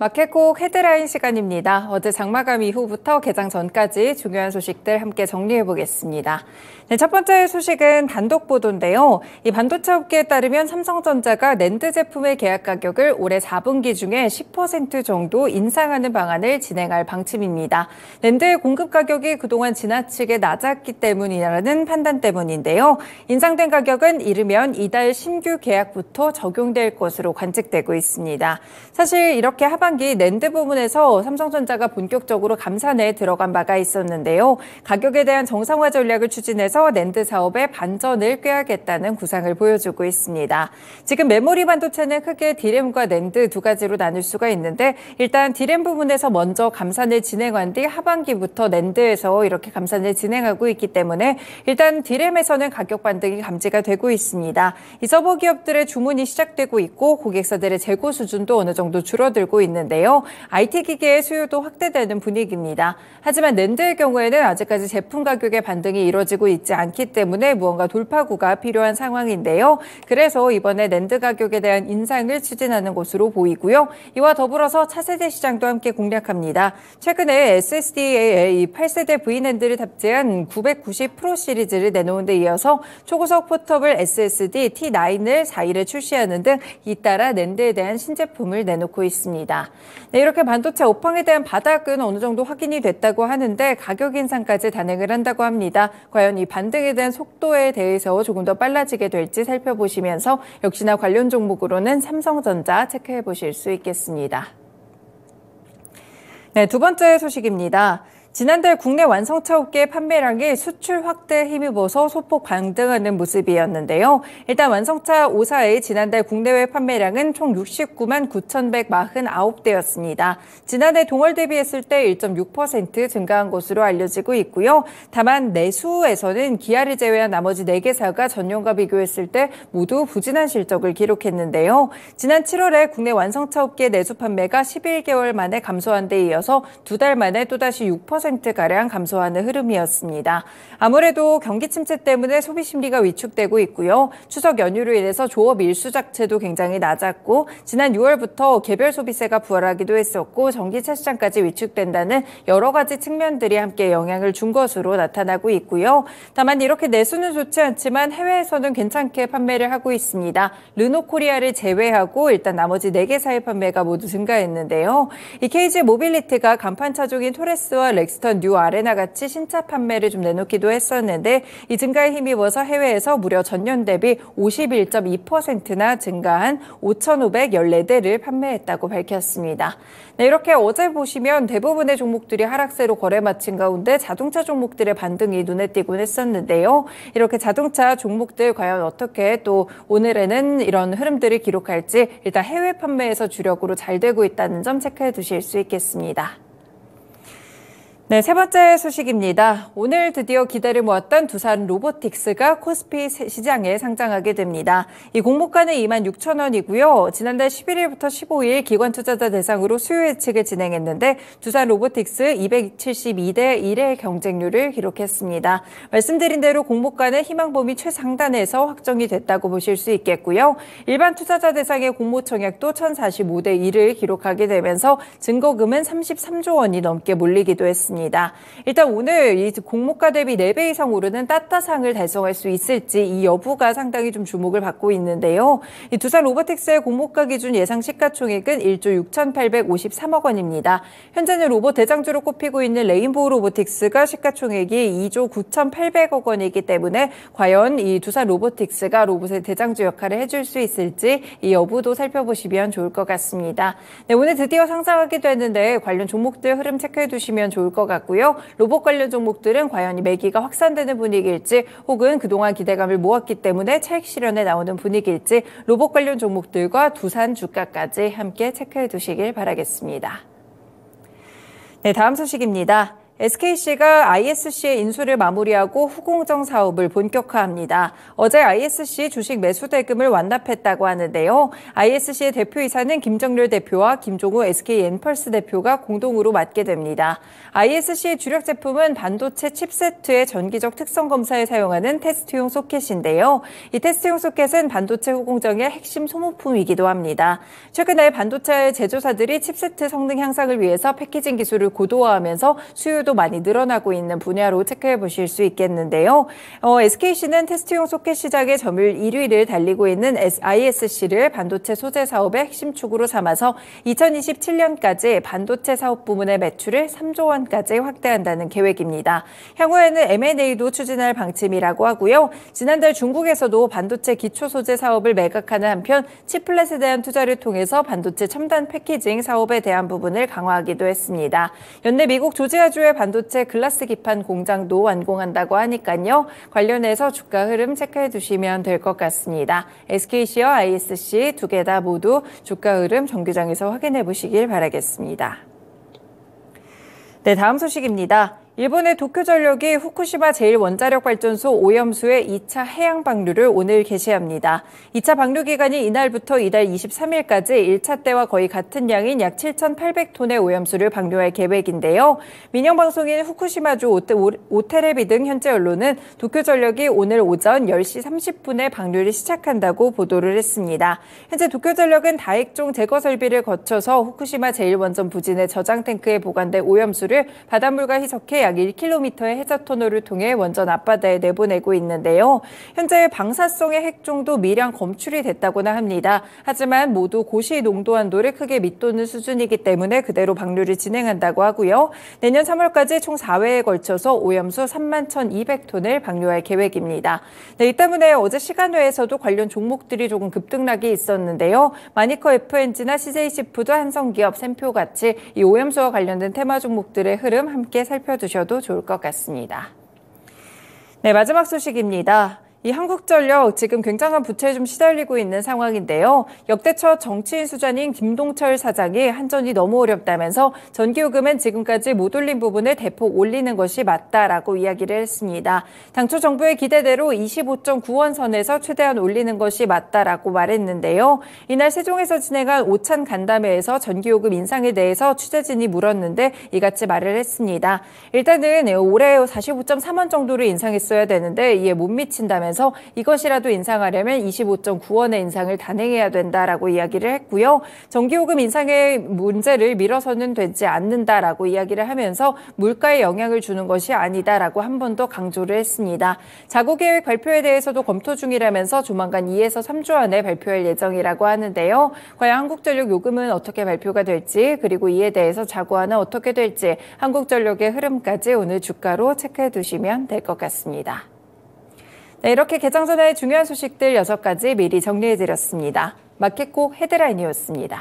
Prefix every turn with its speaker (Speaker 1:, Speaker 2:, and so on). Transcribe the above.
Speaker 1: 마켓콕 헤드라인 시간입니다. 어제 장마감 이후부터 개장 전까지 중요한 소식들 함께 정리해 보겠습니다. 네, 첫 번째 소식은 단독 보도인데요. 이 반도체 업계에 따르면 삼성전자가 낸드 제품의 계약 가격을 올해 4분기 중에 10% 정도 인상하는 방안을 진행할 방침입니다. 낸드의 공급 가격이 그동안 지나치게 낮았기 때문이라는 판단 때문인데요. 인상된 가격은 이르면 이달 신규 계약부터 적용될 것으로 관측되고 있습니다. 사실 이렇게 하반기 낸드 부분에서 삼성전자가 본격적으로 감산에 들어간 바가 있었는데요. 가격에 대한 정상화 전략을 추진해서 낸드 사업에 반전을 꾀하겠다는 구상을 보여주고 있습니다. 지금 메모리 반도체는 크게 D램과 낸드 두 가지로 나눌 수가 있는데 일단 D램 부분에서 먼저 감산을 진행한 뒤 하반기부터 낸드에서 이렇게 감산을 진행하고 있기 때문에 일단 D램에서는 가격 반등이 감지가 되고 있습니다. 이 서버 기업들의 주문이 시작되고 있고 고객사들의 재고 수준도 어느 정도 줄어들고 있는데요. IT 기계의 수요도 확대되는 분위기입니다. 하지만 낸드의 경우에는 아직까지 제품 가격의 반등이 이뤄지고 있지 않기 때문에 무언가 돌파구가 필요한 상황인데요. 그래서 이번에 낸드 가격에 대한 인상을 추진하는 것으로 보이고요. 이와 더불어서 차세대 시장도 함께 공략합니다. 최근에 SSD의 8세대 V낸드를 탑재한 990 프로 시리즈를 내놓은 데 이어서 초고속 포터블 SSD T9을 4일에 출시하는 등 잇따라 낸드에 대한 신제품을 내놓고 있습니다. 네, 이렇게 반도체 업황에 대한 바닥은 어느 정도 확인이 됐다고 하는데 가격 인상까지 단행을 한다고 합니다. 과연 이 반등에 대한 속도에 대해서 조금 더 빨라지게 될지 살펴보시면서 역시나 관련 종목으로는 삼성전자 체크해 보실 수 있겠습니다. 네, 두 번째 소식입니다. 지난달 국내 완성차 업계의 판매량이 수출 확대에 힘입어서 소폭 반등하는 모습이었는데요. 일단 완성차 5사의 지난달 국내외 판매량은 총 69만 9,149대였습니다. 지난해 동월 대비했을 때 1.6% 증가한 것으로 알려지고 있고요. 다만 내수에서는 기아를 제외한 나머지 4개사가 전년과 비교했을 때 모두 부진한 실적을 기록했는데요. 지난 7월에 국내 완성차 업계 내수 판매가 11개월 만에 감소한 데 이어서 2달 만에 또다시 6%가량 감소하는 흐름이었습니다. 아무래도 경기 침체 때문에 소비 심리가 위축되고 있고요. 추석 연휴로 인해서 조업 일수 자체도 굉장히 낮았고 지난 6월부터 개별 소비세가 부활하기도 했었고 전기차 시장까지 위축된다는 여러 가지 측면들이 함께 영향을 준 것으로 나타나고 있고요. 다만 이렇게 내수는 좋지 않지만 해외에서는 괜찮게 판매를 하고 있습니다. 르노코리아를 제외하고 일단 나머지 4개사의 판매가 모두 증가했는데요. 이 KG 모빌리티가 간판 차종인 토레스와 렉스턴 뉴 아레나 같이 신차 판매를 좀 내놓기도 했었는데 이 증가에 힘입어서 해외에서 무려 전년 대비 51.2%나 증가한 5,514대를 판매했다고 밝혔습니다. 네, 이렇게 어제 보시면 대부분의 종목들이 하락세로 거래 마친 가운데 자동차 종목들의 반등이 눈에 띄곤 했었는데요. 이렇게 자동차 종목들 과연 어떻게 또 오늘에는 이런 흐름들을 기록할지 일단 해외 판매에서 주력으로 잘 되고 있다는 점 체크해 두실 수 있겠습니다. 네, 세 번째 소식입니다. 오늘 드디어 기대를 모았던 두산 로보틱스가 코스피 시장에 상장하게 됩니다. 이 공모가는 26,000원이고요. 지난달 11일부터 15일 기관 투자자 대상으로 수요 예측을 진행했는데 두산 로보틱스 272대 1의 경쟁률을 기록했습니다. 말씀드린 대로 공모가는 희망 범위 최상단에서 확정이 됐다고 보실 수 있겠고요. 일반 투자자 대상의 공모 청약도 1,045대 1을 기록하게 되면서 증거금은 33조 원이 넘게 몰리기도 했습니다. 일단 오늘 이 공모가 대비 4배 이상 오르는 따따상을 달성할 수 있을지 이 여부가 상당히 좀 주목을 받고 있는데요. 이 두산 로보틱스의 공모가 기준 예상 시가총액은 1조 6,853억 원입니다. 현재는 로봇 대장주로 꼽히고 있는 레인보우 로보틱스가 시가총액이 2조 9,800억 원이기 때문에 과연 이 두산 로보틱스가 로봇의 대장주 역할을 해줄 수 있을지 이 여부도 살펴보시면 좋을 것 같습니다. 네, 오늘 드디어 상장하게 되는데 관련 종목들 흐름 체크해 두시면 좋을 것 같고요. 로봇 관련 종목들은 과연 이 매기가 확산되는 분위기일지 혹은 그동안 기대감을 모았기 때문에 차익 실현에 나오는 분위기일지 로봇 관련 종목들과 두산 주가까지 함께 체크해 두시길 바라겠습니다. 네, 다음 소식입니다. SKC가 ISC의 인수를 마무리하고 후공정 사업을 본격화합니다. 어제 ISC 주식 매수 대금을 완납했다고 하는데요. ISC의 대표이사는 김정률 대표와 김종우 SK엔펄스 대표가 공동으로 맡게 됩니다. ISC의 주력 제품은 반도체 칩세트의 전기적 특성 검사에 사용하는 테스트용 소켓인데요. 이 테스트용 소켓은 반도체 후공정의 핵심 소모품이기도 합니다. 최근에 반도체 제조사들이 칩세트 성능 향상을 위해서 패키징 기술을 고도화하면서 수요도 많이 늘어나고 있는 분야로 체크해 보실 수 있겠는데요. SKC는 테스트용 소켓 시장의 점유율 1위를 달리고 있는 ISC를 반도체 소재 사업의 핵심 축으로 삼아서 2027년까지 반도체 사업 부문의 매출을 3조 원까지 확대한다는 계획입니다. 향후에는 M&A도 추진할 방침이라고 하고요. 지난달 중국에서도 반도체 기초 소재 사업을 매각하는 한편 치플렛에 대한 투자를 통해서 반도체 첨단 패키징 사업에 대한 부분을 강화하기도 했습니다. 연내 미국 조지아주의 반도체 글라스 기판 공장도 완공한다고 하니까요. 관련해서 주가 흐름 체크해 두시면 될 것 같습니다. SKC와 ISC 두 개 다 모두 주가 흐름 정규장에서 확인해 보시길 바라겠습니다. 네, 다음 소식입니다. 일본의 도쿄전력이 후쿠시마 제1원자력발전소 오염수의 2차 해양 방류를 오늘 개시합니다. 2차 방류 기간이 이날부터 이달 23일까지 1차 때와 거의 같은 양인 약 7,800톤의 오염수를 방류할 계획인데요. 민영방송인 후쿠시마주 오테레비 등 현지 언론은 도쿄전력이 오늘 오전 10시 30분에 방류를 시작한다고 보도를 했습니다. 현재 도쿄전력은 다액종 제거 설비를 거쳐서 후쿠시마 제1원전 부진의 저장 탱크에 보관된 오염수를 바닷물과 희석해 약 1km의 해저 터널을 통해 원전 앞바다에 내보내고 있는데요. 현재 방사성의 핵종도 미량 검출이 됐다고나 합니다. 하지만 모두 고시 농도 한도를 크게 밑도는 수준이기 때문에 그대로 방류를 진행한다고 하고요. 내년 3월까지 총 4회에 걸쳐서 오염수 31,200톤을 방류할 계획입니다. 네, 이 때문에 어제 시간외에서도 관련 종목들이 조금 급등락이 있었는데요. 마니커 FNG나 CJ시푸드, 한성기업, 샘표 같이 이 오염수와 관련된 테마 종목들의 흐름 함께 살펴두셔도 좋을 것 같습니다. 네, 마지막 소식입니다. 이 한국전력 지금 굉장한 부채에 좀 시달리고 있는 상황인데요. 역대 첫 정치인 수장인 김동철 사장이 한전이 너무 어렵다면서 전기요금은 지금까지 못 올린 부분을 대폭 올리는 것이 맞다라고 이야기를 했습니다. 당초 정부의 기대대로 25.9원 선에서 최대한 올리는 것이 맞다라고 말했는데요. 이날 세종에서 진행한 오찬 간담회에서 전기요금 인상에 대해서 취재진이 물었는데 이같이 말을 했습니다. 일단은 올해 45.3원 정도를 인상했어야 되는데 이에 못 미친다면 이것이라도 인상하려면 25.9원의 인상을 단행해야 된다라고 이야기를 했고요. 전기요금 인상의 문제를 미뤄서는 되지 않는다라고 이야기를 하면서 물가에 영향을 주는 것이 아니다라고 한 번 더 강조를 했습니다. 자구계획 발표에 대해서도 검토 중이라면서 조만간 2에서 3주 안에 발표할 예정이라고 하는데요. 과연 한국전력 요금은 어떻게 발표가 될지 그리고 이에 대해서 자구안은 어떻게 될지 한국전력의 흐름까지 오늘 주가로 체크해 두시면 될 것 같습니다. 네, 이렇게 개장 전에 중요한 소식들 6가지 미리 정리해드렸습니다. 마켓콕 헤드라인이었습니다.